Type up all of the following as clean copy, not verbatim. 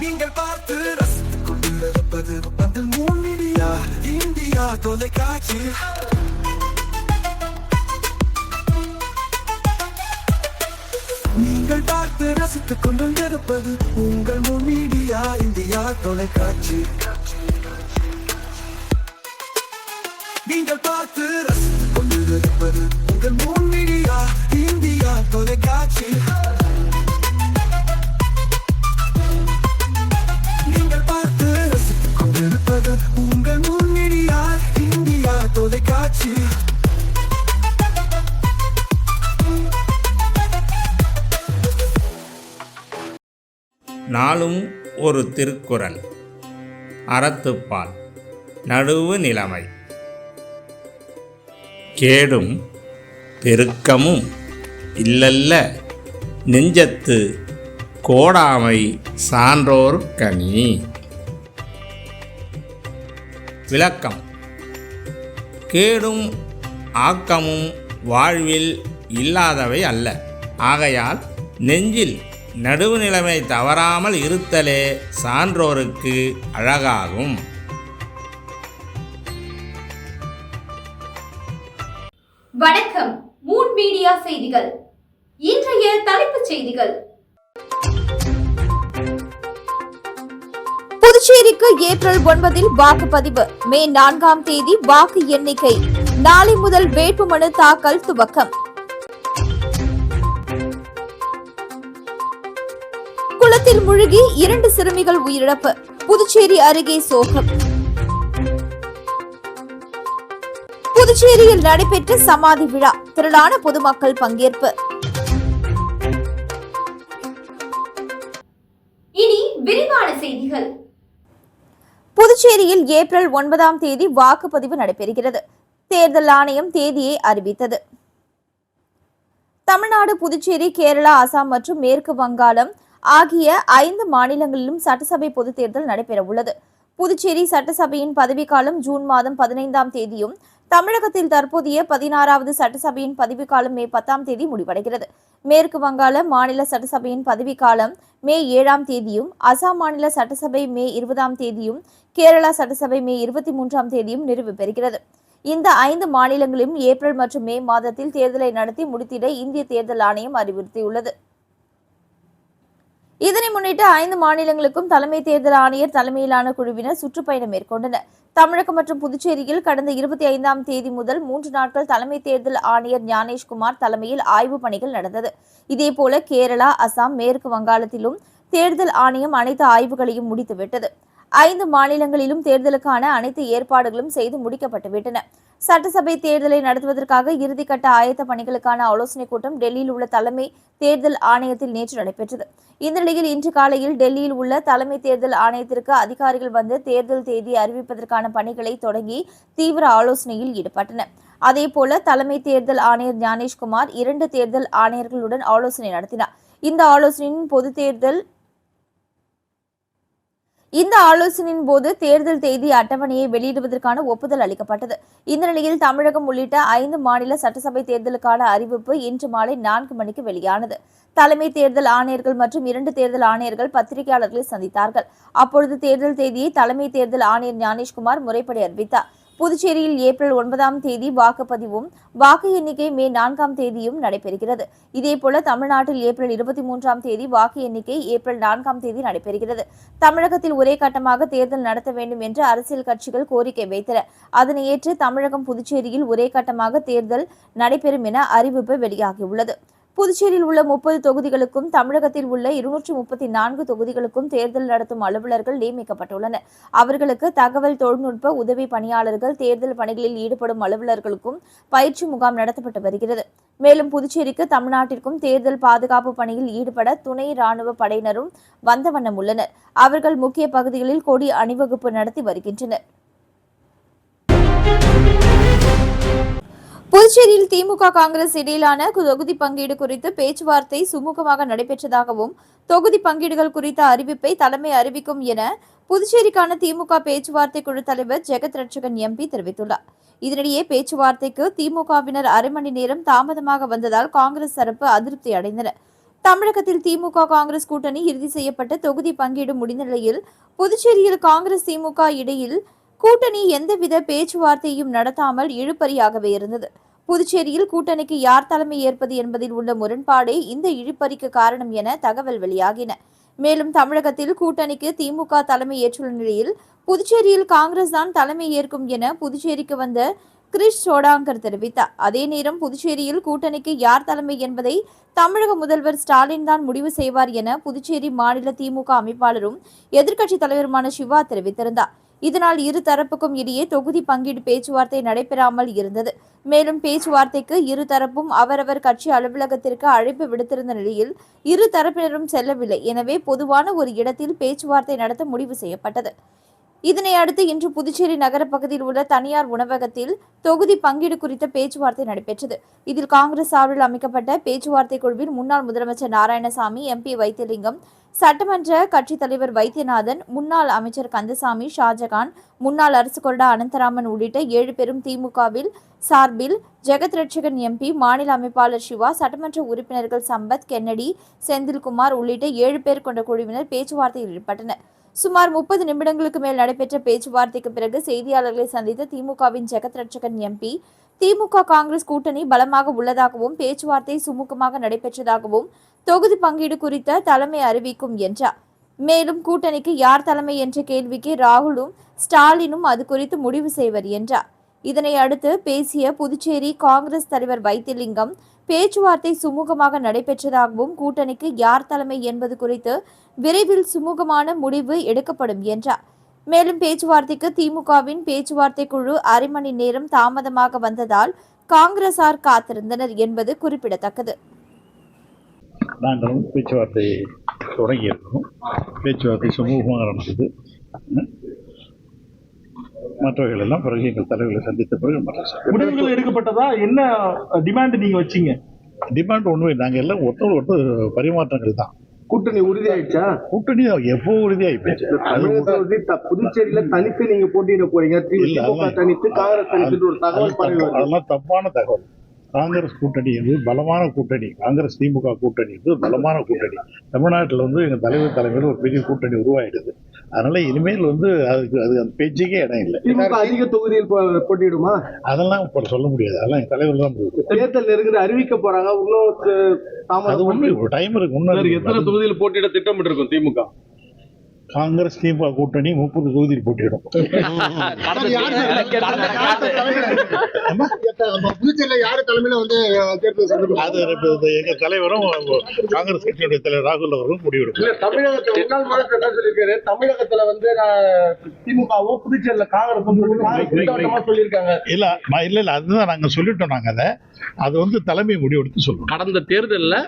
நீங்கள் பார்த்து ரசித்துக் கொண்டிருப்பது பந்தல் மீடியா இந்தியா தொலைக்காட்சி. நீங்கள் பார்த்து ரசித்துக் கொண்டிருப்பது உங்கள் மீடியா இந்தியா தொலைக்காட்சி. நீங்கள் பார்த்து ரசித்துக் கொண்டிருப்பது உங்கள் மீடியா இந்தியா தொலைக்காட்சி. நீங்கள் பார்த்து ரசித்துக் கொண்டிருப்பது உங்கள் மீடியா இந்தியா தொலைக்காட்சி. நாளும் ஒரு திருக்குறள். அறத்துப்பால். நடுவு நிலைமை. கேடும் பெருக்கமும் இல்லல்ல நெஞ்சத்து கோடாமை சான்றோர் கனி. விளக்கம். கேடும் ஆக்கமும் வாழ்வில் இல்லாதவை அல்ல. ஆகையால் நெஞ்சில் நடுவு நிலைமை தவறாமல் இருத்தலே சான்றோருக்கு அழகாகும். வணக்கம். மூன் மீடியா செய்திகள். இன்றைய தலைப்புச் செய்திகள். புதுச்சேரிக்கு ஏப்ரல் 9 வாக்குப்பதிவு. மே 4 வாக்கு எண்ணிக்கை. நாளை முதல் வேட்புமனு தாக்கல் துவக்கம். குளத்தில் மூழ்கி 2 சிறுமிகள் உயிரிழப்பு. புதுச்சேரி அருகே சோகம். புதுச்சேரியில் நடைபெற்ற சமாதி விழா. திரளான பொதுமக்கள் பங்கேற்பு. இனி விரிவான செய்திகள். புதுச்சேரியில் ஏப்ரல் 9 வாக்குப்பதிவு நடைபெறுகிறது. தேர்தல் ஆணையம் தேதியை அறிவித்தது. தமிழ்நாடு, புதுச்சேரி, கேரளா, அசாம் மற்றும் மேற்கு வங்காளம் ஆகிய 5 மாநிலங்களிலும் சட்டசபை பொதுத் தேர்தல் நடைபெறவுள்ளது. புதுச்சேரி சட்டசபையின் பதவிக்காலம் ஜூன் 15 தமிழகத்தில் தற்போதைய 16வது சட்டசபையின் பதவிக்காலம் மே 10 முடிவடைகிறது. மேற்கு வங்காள மாநில சட்டசபையின் பதவிக்காலம் மே 7 அசாம் மாநில சட்டசபை மே 20 கேரளா சட்டசபை மே 23 நிறைவு பெறுகிறது. இந்த 5 மாநிலங்களிலும் ஏப்ரல் மற்றும் மே மாதத்தில் தேர்தலை நடத்தி முடித்திட இந்திய தேர்தல் ஆணையம் அறிவுறுத்தியுள்ளது. இதனை முன்னிட்டு 5 மாநிலங்களுக்கும் தலைமை தேர்தல் ஆணையர் தலைமையிலான குழுவினர் சுற்றுப்பயணம் மேற்கொண்டனர். தமிழகம் மற்றும் புதுச்சேரியில் கடந்த 25 முதல் 3 நாட்கள் தலைமை தேர்தல் ஆணையர் ஞானேஷ்குமார் தலைமையில் ஆய்வுப் பணிகள் நடந்தது. இதேபோல கேரளா, அசாம், மேற்கு வங்காளத்திலும் தேர்தல் ஆணையம் அனைத்து ஆய்வுகளையும் முடித்துவிட்டது. 5 மாநிலங்களிலும் தேர்தலுக்கான அனைத்து ஏற்பாடுகளும் செய்து முடிக்கப்பட்டுவிட்டன. சட்டசபை தேர்தலை நடத்துவதற்காக இறுதிக்கட்ட ஆயத்த பணிகளுக்கான ஆலோசனைக் கூட்டம் டெல்லியில் உள்ள தலைமை தேர்தல் ஆணையத்தில் நேற்று நடைபெற்றது. இந்த நிலையில் இன்று காலையில் டெல்லியில் உள்ள தலைமை தேர்தல் ஆணையத்திற்கு அதிகாரிகள் வந்து தேர்தல் தேதி அறிவிப்பதற்கான பணிகளை தொடங்கி தீவிர ஆலோசனையில் ஈடுபட்டனர். அதேபோல தலைமை தேர்தல் ஆணையர் ஞானேஷ்குமார் 2 தேர்தல் ஆணையர்களுடன் ஆலோசனை நடத்தினார். இந்த ஆலோசனையின் போது தேர்தல் தேதி அட்டவணையை வெளியிடுவதற்கான ஒப்புதல் அளிக்கப்பட்டது. இந்த நிலையில் தமிழகம் உள்ளிட்ட 5 மாநில சட்டசபை தேர்தலுக்கான அறிவிப்பு இன்று மாலை 4 மணிக்கு வெளியானது. தலைமை தேர்தல் ஆணையர்கள் மற்றும் 2 தேர்தல் ஆணையர்கள் பத்திரிகையாளர்களை சந்தித்தார்கள். அப்பொழுது தேர்தல் தேதியை தலைமை தேர்தல் ஆணையர் ஞானேஷ்குமார் முறைப்படி அறிவித்தார். புதுச்சேரியில் ஏப்ரல் 9 வாக்குப்பதிவும் வாக்கு எண்ணிக்கை மே 4 நடைபெறுகிறது. இதேபோல தமிழ்நாட்டில் ஏப்ரல் 23 வாக்கு எண்ணிக்கை ஏப்ரல் 4 நடைபெறுகிறது. தமிழகத்தில் ஒரே கட்டமாக தேர்தல் நடத்த வேண்டும் என்று அரசியல் கட்சிகள் கோரிக்கை வைத்தன. அதனை ஏற்று தமிழகம், புதுச்சேரியில் ஒரே கட்டமாக தேர்தல் நடைபெறும் என அறிவிப்பு வெளியாகியுள்ளது. புதுச்சேரியில் உள்ள 30 தொகுதிகளுக்கும் தமிழகத்தில் உள்ள 234 தொகுதிகளுக்கும் தேர்தல் நடத்தும் அலுவலர்கள் நியமிக்கப்பட்டுள்ளனர். அவர்களுக்கு தகவல் தொழில்நுட்ப உதவி பணியாளர்கள், தேர்தல் பணிகளில் ஈடுபடும் அலுவலர்களுக்கும் பயிற்சி முகாம் நடத்தப்பட்டு வருகிறது. மேலும் புதுச்சேரிக்கு தமிழ்நாட்டிற்கும் தேர்தல் பாதுகாப்பு பணியில் ஈடுபட துணை ராணுவ படையினரும் வந்த வண்ணம் உள்ளனர். அவர்கள் முக்கிய பகுதிகளில் கொடி அணிவகுப்பு நடத்தி வருகின்றனர். புதுச்சேரியில் திமுக, காங்கிரஸ் இடையிலான தொகுதி பங்கீடு குறித்து பேச்சுவார்த்தை சுமூகமாக நடைபெற்றதாகவும் தொகுதி பங்கீடுகள் குறித்த அறிவிப்பை தலைமை அறிவிக்கும் என புதுச்சேரிக்கான திமுக பேச்சுவார்த்தை குழு தலைவர் ஜெகத் ரட்சகன் எம்பி தெரிவித்துள்ளார். இதனிடையே பேச்சுவார்த்தைக்கு திமுகவினர் அரை மணி நேரம் தாமதமாக வந்ததால் காங்கிரஸ் தரப்பு அதிருப்தி அடைந்தனர். தமிழகத்தில் திமுக காங்கிரஸ் கூட்டணி இறுதி செய்யப்பட்ட தொகுதி பங்கீடு முடிந்த நிலையில் புதுச்சேரியில் காங்கிரஸ் திமுக இடையில் கூட்டணி எந்தவித பேச்சுவார்த்தையும் நடத்தாமல் இழுபறியாகவே இருந்தது. புதுச்சேரியில் கூட்டணிக்கு யார் தலைமை ஏற்பது என்பதில் உள்ள முரண்பாடே இந்த இழுபறிக்கு காரணம் என தகவல் வெளியாகின. மேலும் தமிழகத்தில் கூட்டணிக்கு திமுக தலைமை ஏற்றுள்ள நிலையில் புதுச்சேரியில் காங்கிரஸ் தான் தலைமை ஏற்கும் என புதுச்சேரிக்கு வந்த கிரிஷ் சோடாங்கர் தெரிவித்தார். அதே நேரம் புதுச்சேரியில் கூட்டணிக்கு யார் தலைமை என்பதை தமிழக முதல்வர் ஸ்டாலின் தான் முடிவு செய்வார் என புதுச்சேரி மாநில திமுக அமைப்பாளரும் எதிர்க்கட்சித் தலைவருமான சிவா தெரிவித்திருந்தார். இதனால் இரு தரப்புக்கும் இடையே தொகுதி பங்கீடு பேச்சுவார்த்தை நடைபெறாமல் இருந்தது. மேலும் பேச்சுவார்த்தைக்கு இரு தரப்பும் அவரவர் கட்சி அலுவலகத்திற்கு அழைப்பு விடுத்திருந்த நிலையில் இரு தரப்பினரும் செல்லவில்லை. எனவே பொதுவான ஒரு இடத்தில் பேச்சுவார்த்தை நடத்த முடிவு செய்யப்பட்டது. இதனை அடுத்து இன்று புதுச்சேரி நகர பகுதியில் உள்ள தனியார் உணவகத்தில் தொகுதி பங்கீடு குறித்த பேச்சுவார்த்தை நடைபெற்றது. இதில் காங்கிரஸ் சார்பில் அமைக்கப்பட்ட பேச்சுவார்த்தை குழுவில் முன்னாள் முதலமைச்சர் நாராயணசாமி, MP வைத்தியலிங்கம், சட்டமன்ற கட்சித் தலைவர் வைத்தியநாதன், முன்னாள் அமைச்சர் கந்தசாமி, ஷாஜகான், முன்னாள் அரசு கொறடா அனந்தராமன் உள்ளிட்ட 7 பேரும் திமுகவில் சார்பில் ஜெகத் ரட்சகன் MP, மாநில அமைப்பாளர் சிவா, சட்டமன்ற உறுப்பினர்கள் சம்பத், கென்னடி, செந்தில்குமார் உள்ளிட்ட 7 பேர் கொண்ட குழுவினர் பேச்சுவார்த்தையில் ஈடுபட்டனர். சுமார் 30 நிமிடங்களுக்கு மேல் நடைபெற்ற பேச்சுவார்த்தைக்கு பிறகு செய்தியாளர்களை சந்தித்த திமுகவின் ஜெகத் ரட்சகன் MP, திமுக காங்கிரஸ் கூட்டணி பலமாக உள்ளதாகவும் பேச்சுவார்த்தை சுமூகமாக நடைபெற்றதாகவும் தொகுதி பங்கீடு குறித்த தலைமை அறிவிக்கும் என்றார். மேலும் கூட்டணிக்கு யார் தலைமை என்ற கேள்விக்கு ராகுலும் ஸ்டாலினும் அது குறித்து முடிவு செய்வர் என்றார். இதனை அடுத்து பேசிய புதுச்சேரி காங்கிரஸ் தலைவர் வைத்தியலிங்கம், பேச்சுவார்த்தை சுமூகமாக நடைபெற்றதாகவும் கூட்டணிக்கு யார் தலைமை என்பது குறித்து விரைவில் சுமூகமான முடிவு எடுக்கப்படும் என்றார். மேலும் பேச்சுவார்த்தைக்கு திமுகவின் பேச்சுவார்த்தை குழு அரை மணி நேரம் தாமதமாக வந்ததால் காங்கிரசார் காத்திருந்தனர் என்பது குறிப்பிடத்தக்கது. நாங்களும் பேச்சுவார்த்தை தொடங்கியிருக்கோம். பேச்சுவார்த்தை சுமூகமாக நடந்தது. மற்றவர்கள் எல்லாம் பிறகு எங்கள் தலைவர்களை சந்தித்த பிறகு முடிவுகள் எடுக்கப்பட்டதா? என்ன டிமாண்ட் நீங்க வச்சீங்க? டிமாண்ட் ஒன்றுமே, நாங்கள் எல்லாம் ஒருத்தர் பரிமாற்றங்கள் தான். கூட்டணி உறுதியாயிடுச்சா? கூட்டணி எப்போ உறுதியாகி போச்சு. புதுச்சேரியில தனித்து நீங்க போட்டியிட போறீங்க, தனித்து காங்கிரஸ் தனித்து ஒரு தகவல் பரவி. அதெல்லாம் தப்பான தகவல். காங்கிரஸ் கூட்டணி என்பது பலமான கூட்டணி. காங்கிரஸ் திமுக கூட்டணி என்பது பலமான கூட்டணி. தமிழ்நாட்டில் எங்கள் தலைவர் தலைமையில் ஒரு பெரிய கூட்டணி உருவாயிடுது. அதனால இனிமேல் அதுக்கு அந்த பேச்சுக்கே இடம் இல்லை. திமுக அதிக தொகுதியில் போட்டியிடுமா? அதெல்லாம் இப்போ சொல்ல முடியாது. அதெல்லாம் எங்கள் தலைவர் தான் முடியும். தேர்தல் நெருங்குது, அறிவிக்க போறாங்க. அது ஒன்று டைம் இருக்கு. முன்னாடி எத்தனை தொகுதியில் போட்டியிட திட்டமிட்டு இருக்கும் திமுக? காங்கிரஸ் திமுக கூட்டணி 30 தொகுதியில் போட்டியிடும். புதுச்சேரியில யாரு தலைமையில எங்க தலைவரும் காங்கிரஸ் கட்சியுடைய தலைவர் ராகுல் அவர்களும் முடிவெடுக்கும். தமிழகத்துல முன்னாள் முதலமைச்சர் என்ன சொல்லியிருக்காரு? தமிழகத்துல திமுகவும் புதுச்சேரியில காங்கிரஸ் சொல்லியிருக்காங்க. இல்ல அதுதான் நாங்க சொல்லிட்டோம். நாங்க அது தலைமை முடிவெடுத்து சொல்றோம். கடந்த தேர்தலில்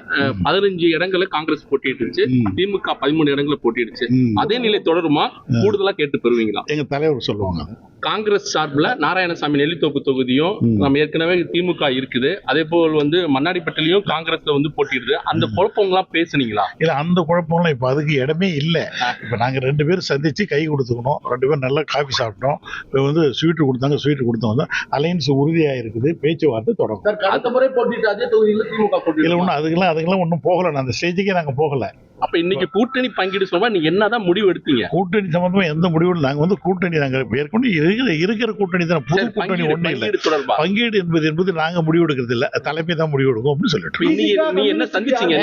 15 இடங்களை காங்கிரஸ் போட்டியிடுச்சு, திமுக 13 இடங்களை போட்டியிடுச்சு. அதே நிலை தொடருமா? கூடுதலா கேட்டு பெறுவீங்களா? எங்க தலைவர் சொல்லுவாங்க. காங்கிரஸ் சார்பில் நாராயணசாமி நெல்லித்தோப்பு தொகுதியும் நம்ம ஏற்கனவே திமுக இருக்குது, அதே போல் மண்ணாடிப்பட்டிலையும் காங்கிரஸ்ல போட்டிடுது. அந்த குழப்பங்கள்லாம் பேசுனீங்களா? இல்ல அந்த குழப்பம்லாம் இப்ப அதுக்கு இடமே இல்ல. இப்ப நாங்க 2 பேரும் சந்திச்சு கை கொடுத்துக்கணும். 2 பேரும் நல்லா காபி சாப்பிட்டோம். இப்ப ஸ்வீட் கொடுத்தாங்க, ஸ்வீட் கொடுத்தோம். அலையன்ஸ் உறுதியா இருக்குது. பேச்சுவார்த்தை தொடங்கும். அடுத்த முறை போட்டிட்டு அதே தொகுதியில் திமுக போட்டி இல்ல ஒன்னும் அதுக்கெல்லாம் ஒன்னும் போகல. அந்த ஸ்டேஜுக்கே நாங்க போகல. அப்ப இன்னைக்கு கூட்டணி பங்கீடு சொல்லுவா, நீங்க என்னதான் முடிவு எடுத்தீங்க? கூட்டணி சம்பந்தமா எந்த முடிவும் நாங்க கூட்டணி நாங்க ஏற்கனவே இருக்கிற கூட்டணி தான். புது கூட்டணி ஒண்ணு இல்ல. பங்கீடு என்பது நாங்க முடிவு எடுக்கிறது இல்ல, தலைமை தான் முடிவு எடுக்கும் அப்படின்னு சொல்லிட்டு. நீங்க என்ன சந்திச்சீங்க?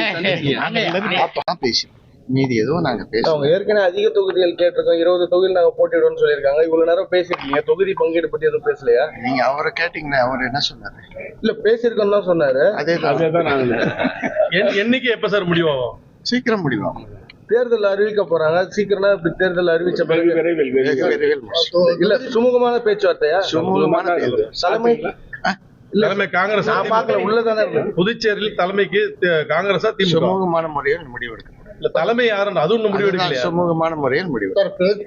மீதி எதுவும் நாங்க பேசுவோம். ஏற்கனவே அதிக தொகுதிகள் கேட்டிருக்கோம். 20 தொகுதியில் நாங்க போட்டிடுவோம்னு சொல்லியிருக்காங்க. இவ்வளவு நேரம் பேசிருக்கீங்க, தொகுதி பங்கீடு பத்தி எதுவும் பேசலையா? நீங்க அவரை கேட்டீங்கன்னா அவர் என்ன சொன்னாரு? இல்ல பேசிருக்கோம் தான் சொன்னாரு. அதேதான். என்னைக்கு எப்ப சார் முடிவாகும்? சீக்கிரம் முடிவாகும். தேர்தல் அறிவிக்க போறாங்க. சீக்கிரமா இப்படி தேர்தல் அறிவிச்ச பிறகு விரைவில் இல்ல சுமூகமான பேச்சுவார்த்தையா? சுமூகமான தலைமை தலைமை காங்கிரஸ் உள்ளதானே புதுச்சேரியில் தலைமைக்கு காங்கிரஸா திமுக சுமூகமான முறையில் முடிவெடுக்கணும். தலைமை யாருன்னு அது ஒண்ணு முடிவெடுக்கலையா? சுமூகமான முறையில் முடிவு.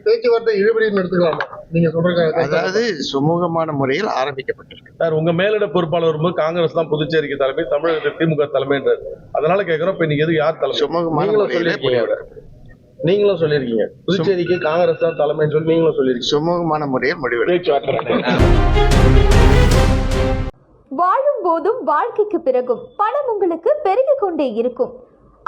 பேச்சுவார்த்தை இழுபறின்னு எடுத்துக்கலாமா நீங்க சொல்றீங்க? அதாவது சுமூகமான முறையில் ஆரம்பிக்கப்பட்டிருக்கு. சார், உங்க மேலிட பொறுப்பாளர் வரும்போது காங்கிரஸ் தான் புதுச்சேரிக்கு தலைமை, தமிழகத்தில் திமுக தலைமைன்றார். அதனால கேட்கிறோம், இப்ப நீங்க எது யார் தலைமை? சுமூகமான முறையில் நீங்களும் சொல்லியிருக்கீங்க புதுச்சேரிக்கு காங்கிரஸ் தான் தலைமைன்னு சொல்லி நீங்களும் சொல்லியிருக்கீங்க. சுமூகமான முறையில் முடிவெடுக்க. வாழும் போதும் வாழ்க்கைக்கு பிறகும் பணம் உங்களுக்கு பெருகிக் கொண்டே இருக்கும்.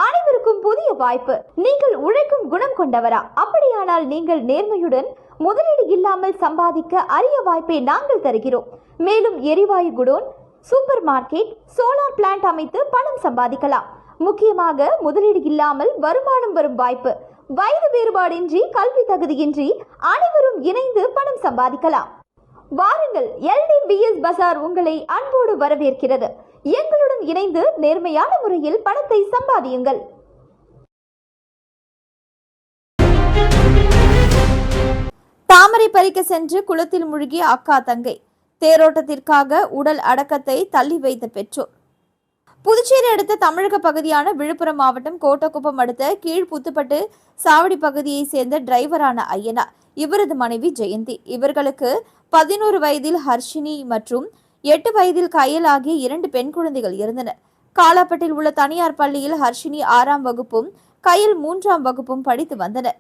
அனைவருக்கும் புதிய வாய்ப்பு. நீங்கள் உழைக்கும் குணம் கொண்டவரா? அப்படியானால் நீங்கள் நேர்மையுடன் முதலீடு இல்லாமல் சம்பாதிக்க அரிய வாய்ப்பை நாங்கள் தருகிறோம். மேலும் எரிவாயு godown, super market, solar plant அமைத்து பணம் சம்பாதிக்கலாம். முக்கியமாக முதலீடு இல்லாமல் வருமானம் வரும் வாய்ப்பு. வயது வேறுபாடின்றி, கல்வி தகுதியின்றி அனைவரும் இணைந்து பணம் சம்பாதிக்கலாம். வாருங்கள், LDBS பஜார் உங்களை அன்போடு வரவேற்கிறது. எங்களுடன் இணைந்து நேர்மையான முறையில் பணத்தை சம்பாதியுங்கள். தாமரை பறிக்க சென்று குளத்தில் மூழ்கிய அக்கா தங்கை, தேரோட்டத்திற்காக உடல் அடக்கத்தை தள்ளி வைத்த பெற்றோர். புதுச்சேரி அடுத்த தமிழக பகுதியான விழுப்புரம் மாவட்டம் கோட்டக்குப்பம் அடுத்த கீழ்புத்துப்பட்டு சாவடி பகுதியை சேர்ந்த டிரைவரான ஐயனார், இவரது மனைவி ஜெயந்தி, இவர்களுக்கு 11 வயதில் ஹர்ஷினி மற்றும் 8 வயதில் கயல் ஆகிய 2 பெண் குழந்தைகள் இருந்தனர். காலாப்பட்டில் உள்ள தனியார் பள்ளியில் ஹர்ஷினி 6ஆம் வகுப்பும் கயல் 3ஆம் வகுப்பும் படித்து வந்தனர்.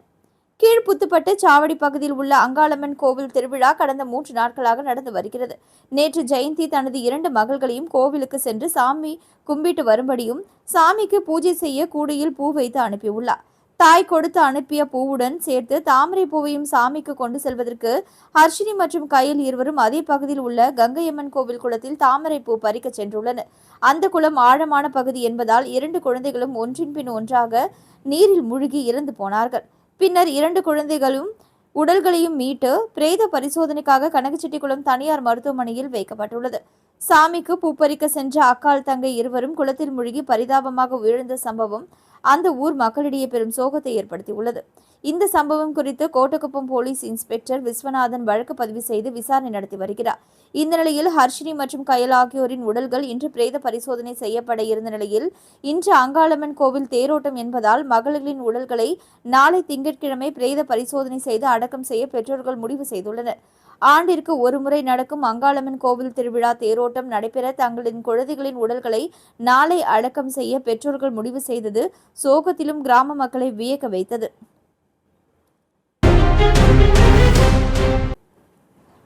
கீழ்புத்துப்பட்டு சாவடி பகுதியில் உள்ள அங்காளம்மன் கோவில் திருவிழா கடந்த 3 நாட்களாக நடந்து வருகிறது. நேற்று ஜெயந்தி தனது 2 மகள்களையும் கோவிலுக்கு சென்று சாமி கும்பிட்டு வரும்படியும் சாமிக்கு பூஜை செய்ய கூடையில் பூ வைத்து அனுப்பியுள்ளார். தாய் கொடுத்து அனுப்பிய பூவுடன் சேர்த்து தாமரை பூவையும் சாமிக்கு கொண்டு செல்வதற்கு ஹர்ஷினி மற்றும் கயல் இருவரும் அதே பகுதியில் உள்ள கங்கையம்மன் கோவில் குளத்தில் தாமரை பூ பறிக்க சென்றுள்ளனர். அந்த குளம் ஆழமான பகுதி என்பதால் 2 குழந்தைகளும் ஒன்றின் பின் ஒன்றாக நீரில் மூழ்கி இறந்து போனார்கள். பின்னர் 2 குழந்தைகளும் உடல்களையும் மீட்டு பிரேத பரிசோதனைக்காக கனகச்செட்டிக்குளம் தனியார் மருத்துவமனையில் வைக்கப்பட்டுள்ளது. சாமிக்கு பூப்பறிக்க சென்ற அக்கால் தங்கை இருவரும் குளத்தில் மூழ்கி பரிதாபமாக உயிரிழந்த சம்பவம் அந்த ஊர் மக்களிடையே பெரும் சோகத்தை ஏற்படுத்தியுள்ளது. இந்த சம்பவம் குறித்து கோட்டக்குப்பம் போலீஸ் இன்ஸ்பெக்டர் விஸ்வநாதன் வழக்கு பதிவு செய்து விசாரணை நடத்தி வருகிறார். இந்த நிலையில் ஹர்ஷினி மற்றும் கயல் ஆகியோரின் உடல்கள் இன்று பிரேத பரிசோதனை செய்யப்பட இருந்த நிலையில் இன்று அங்காளம்மன் கோவில் தேரோட்டம் என்பதால் மகளிரின் உடல்களை நாளை திங்கட்கிழமை பிரேத பரிசோதனை செய்து அடக்கம் செய்ய பெற்றோர்கள் முடிவு செய்துள்ளனர். ஆண்டிற்கு ஒரு முறை நடக்கும் அங்காளம்மன் கோவில் திருவிழா தேரோட்டம் நடைபெற தங்களின் குழந்தைகளின் உடல்களை நாளை அடக்கம் செய்ய பெற்றோர்கள் முடிவு செய்தது சோகத்திலும் கிராம மக்களை வியக்க வைத்தது.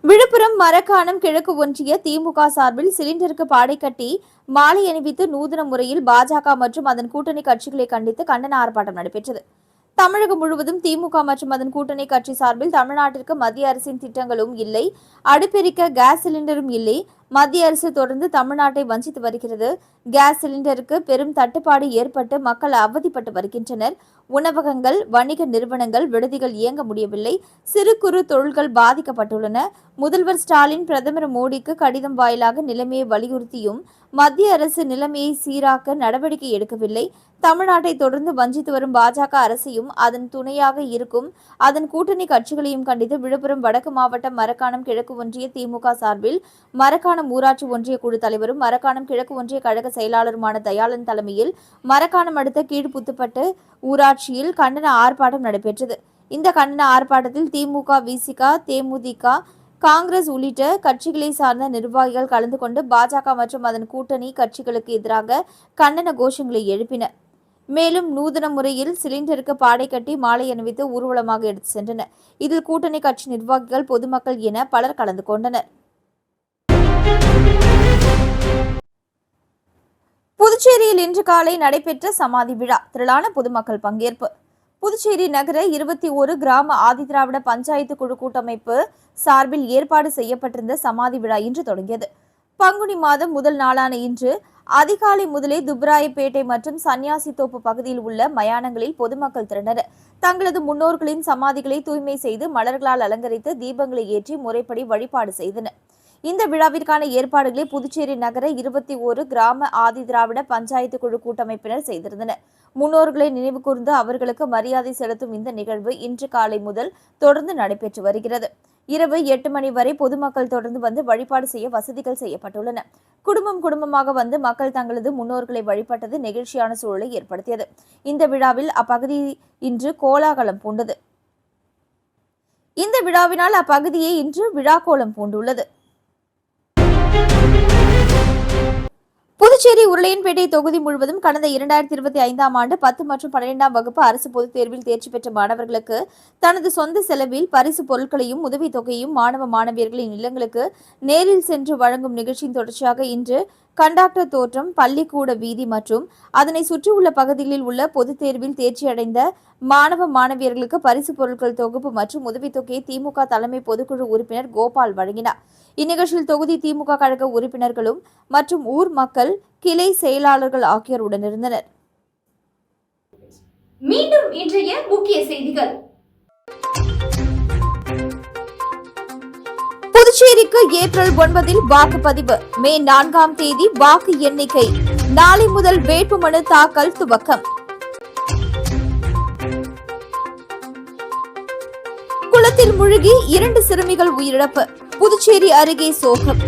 விழுப்புரம் மரக்காணம் கிழக்கு ஒன்றிய திமுக சார்பில் சிலிண்டருக்கு பாடை கட்டி மாலை அணிவித்து நூதன முறையில் பாஜக மற்றும் அதன் கூட்டணி கட்சிகளை கண்டித்து கண்டன ஆர்ப்பாட்டம் நடைபெற்றது. தமிழகம் முழுவதும் திமுக மற்றும் அதன் கூட்டணி கட்சி சார்பில் தமிழ்நாட்டிற்கு மத்திய அரசின் திட்டங்களும் இல்லை, அடுப்பெரிக்க கேஸ் சிலிண்டரும் இல்லை, மத்திய அரசு தொடர்ந்து தமிழ்நாட்டை வஞ்சித்து வருகிறது, கேஸ் சிலிண்டருக்கு பெரும் தட்டுப்பாடு ஏற்பட்டு மக்கள் அவதிப்பட்டு வருகின்றனர், உணவகங்கள், வணிக நிறுவனங்கள், விடுதிகள் இயங்க முடியவில்லை, சிறு குறு தொழில்கள் பாதிக்கப்பட்டுள்ளன, முதல்வர் ஸ்டாலின் பிரதமர் மோடிக்கு கடிதம் வாயிலாக நிலைமையை வலியுறுத்தியும் மத்திய அரசு நிலைமையை சீராக்க நடவடிக்கை எடுக்கவில்லை, தமிழ்நாட்டை தொடர்ந்து வஞ்சித்து வரும் பாஜக அரசையும் அதன் துணையாக இருக்கும் அதன் கூட்டணி கட்சிகளையும் கண்டித்து விழுப்புரம் வடக்கு மாவட்டம் மரக்காணம் கிழக்கு ஒன்றிய திமுக சார்பில் மரக்காணம் ஊராட்சி ஒன்றிய குழு தலைவரும் மரக்காணம் கிழக்கு ஒன்றிய கழக செயலாளருமான தயாளன் தலைமையில் மரக்காணம் அடுத்த கீழ்புத்துப்பட்டு ஊராட்சியில் கண்டன ஆர்ப்பாட்டம் நடைபெற்றது. இந்த கண்டன ஆர்ப்பாட்டத்தில் திமுக, விசிக, தேமுதிக, காங்கிரஸ் உள்ளிட்ட கட்சிகளை சார்ந்த நிர்வாகிகள் கலந்து கொண்டு பாஜக மற்றும் அதன் கூட்டணி கட்சிகளுக்கு எதிராக கண்டன கோஷங்களை எழுப்பினர். மேலும் நூதன முறையில் சிலிண்டருக்கு பாடை கட்டி மாலை அணிவித்து ஊர்வலமாக எடுத்து சென்றனர். இதில் கூட்டணி கட்சி நிர்வாகிகள், பொதுமக்கள் என பலர் கலந்து கொண்டனர். புதுச்சேரியில் இன்று காலை நடைபெற்ற சமாதி விழா, திரளான பொதுமக்கள் பங்கேற்பு. புதுச்சேரி நகர 21 கிராம ஆதிதிராவிட பஞ்சாயத்து குழு கூட்டமைப்பு சார்பில் ஏற்பாடு செய்யப்பட்டிருந்த சமாதி விழா இன்று தொடங்கியது. பங்குனி மாதம் முதல் நாளான இன்று அதிகாலை முதலே துப்ராயப்பேட்டை மற்றும் சன்னியாசி தோப்பு பகுதியில் உள்ள மயானங்களில் பொதுமக்கள் திரண்டனர். தங்களது முன்னோர்களின் சமாதிகளை தூய்மை செய்து மலர்களால் அலங்கரித்து தீபங்களை ஏற்றி முறைப்படி வழிபாடு செய்தனர். இந்த விழாவிற்கான ஏற்பாடுகளை புதுச்சேரி நகர 21 கிராம ஆதிதிராவிட பஞ்சாயத்து குழு கூட்டமைப்பினர் செய்திருந்தனர். முன்னோர்களை நினைவு கூர்ந்து அவர்களுக்கு மரியாதை செலுத்தும் இந்த நிகழ்வு இன்று காலை முதல் தொடர்ந்து நடைபெற்று வருகிறது. இரவு 8 மணி வரை பொதுமக்கள் தொடர்ந்து வந்து வழிபாடு செய்ய வசதிகள் செய்யப்பட்டுள்ளன. குடும்பமாக வந்து மக்கள் தங்களது முன்னோர்களை வழிபட்டது நெகிழ்ச்சியான சூழலை ஏற்படுத்தியது. இந்த விழாவில் அப்பகுதி இன்று கோலாகலம் பூண்டது. இந்த விழாவினால் அப்பகுதியை இன்று விழாக்கோலம் பூண்டுள்ளது. புதுச்சேரி உருளையன்பேட்டை தொகுதி முழுவதும் கடந்த 2025ஆம் ஆண்டு 10 மற்றும் 12ஆம் வகுப்பு அரசு பொதுத் தேர்வில் தேர்ச்சி பெற்ற மாணவர்களுக்கு தனது சொந்த செலவில் பரிசு பொருட்களையும் உதவித்தொகையும் மாணவ மாணவியர்களின் இல்லங்களுக்கு நேரில் சென்று வழங்கும் நிகழ்ச்சியின் தொடர்ச்சியாக இன்று கண்டாக்டர் தோற்றம், பள்ளிக்கூட வீதி மற்றும் அதனை சுற்றியுள்ள பகுதிகளில் உள்ள பொதுத் தேர்வில் தேர்ச்சியடைந்த மாணவ மாணவியர்களுக்கு பரிசு பொருட்கள் தொகுப்பு மற்றும் உதவித்தொகையை திமுக தலைமை பொதுக்குழு உறுப்பினர் கோபால் வழங்கினார். இந்நிகழ்ச்சியில் தொகுதி திமுக கழக உறுப்பினர்களும் மற்றும் ஊர் மக்கள், கிளை செயலாளர்கள் ஆகியோர் உடனிருந்தனர். மீண்டும் இன்றைய முக்கிய செய்திகள். புதுச்சேரிக்கு ஏப்ரல் 9 வாக்குப்பதிவு, மே 4 வாக்கு எண்ணிக்கை. நாளை முதல் வேட்புமனு தாக்கல் துவக்கம். குளத்தில் மூழ்கி 2 சிறுமிகள் உயிரிழப்பு, புதுச்சேரி அருகே சோகம்.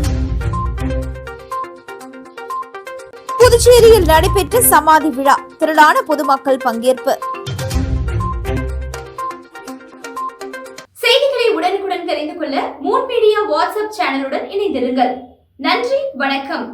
புதுச்சேரியில் நடைபெற்ற சமாதி விழா, திரளான பொதுமக்கள் பங்கேற்பு. செய்திகளை உடனுக்குடன் தெரிந்து கொள்ள மூன் மீடியா வாட்ஸ்அப் சேனலுடன் இணைந்திருங்கள். நன்றி, வணக்கம்.